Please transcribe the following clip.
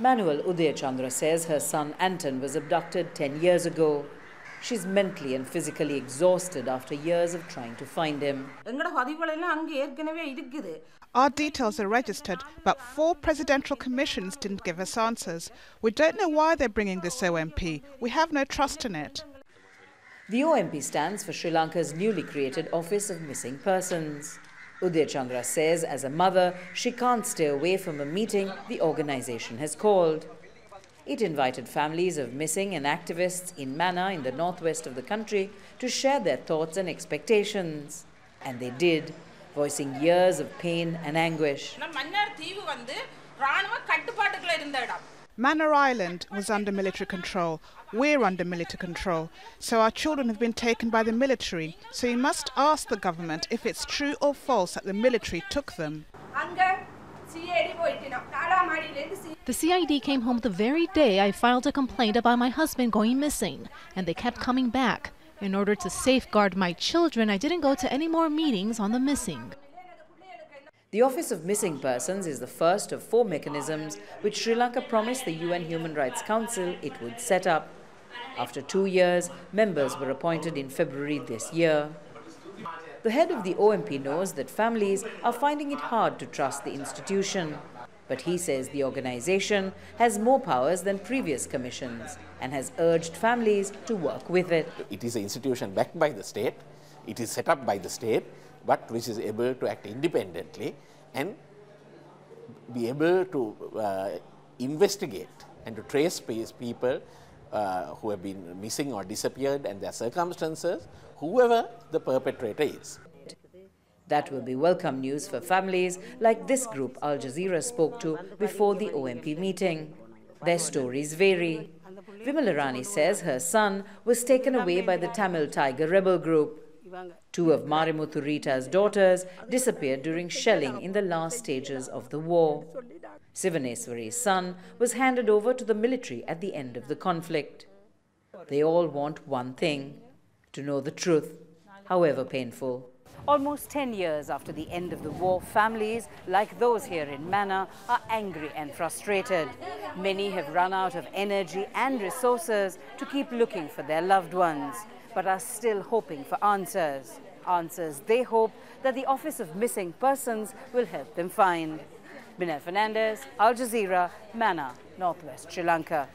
MANUEL UTHAYACHANDRA says her son Anton was abducted 10 years ago. She's mentally and physically exhausted after years of trying to find him. Our details are registered, but 4 presidential commissions didn't give us answers. We don't know why they're bringing this OMP. We have no trust in it. The OMP stands for Sri Lanka's newly created Office of Missing Persons. UTHAYACHANDRA says as a mother, she can't stay away from a meeting the organization has called. It invited families of missing and activists in Mannar in the northwest of the country to share their thoughts and expectations. And they did, voicing years of pain and anguish. Mannar Island was under military control. We're under military control. So our children have been taken by the military. So you must ask the government if it's true or false that the military took them. The CID came home the very day I filed a complaint about my husband going missing, and they kept coming back. In order to safeguard my children, I didn't go to any more meetings on the missing. The Office of Missing Persons is the first of 4 mechanisms which Sri Lanka promised the UN Human Rights Council it would set up. After 2 years, members were appointed in February this year. The head of the OMP knows that families are finding it hard to trust the institution. But he says the organization has more powers than previous commissions and has urged families to work with it. It is an institution backed by the state. It is set up by the state, but which is able to act independently and be able to investigate and to trace people who have been missing or disappeared and their circumstances, whoever the perpetrator is. That will be welcome news for families like this group Al Jazeera spoke to before the OMP meeting. Their stories vary. Vimalarani says her son was taken away by the Tamil Tiger rebel group. 2 of Marimuthu Rita's daughters disappeared during shelling in the last stages of the war. Sivaneswari's son was handed over to the military at the end of the conflict. They all want one thing: to know the truth, however painful. Almost 10 years after the end of the war, families like those here in Mannar are angry and frustrated. Many have run out of energy and resources to keep looking for their loved ones, but are still hoping for answers. Answers they hope that the Office of Missing Persons will help them find. Minelle Fernandez, Al Jazeera, Mannar, Northwest Sri Lanka.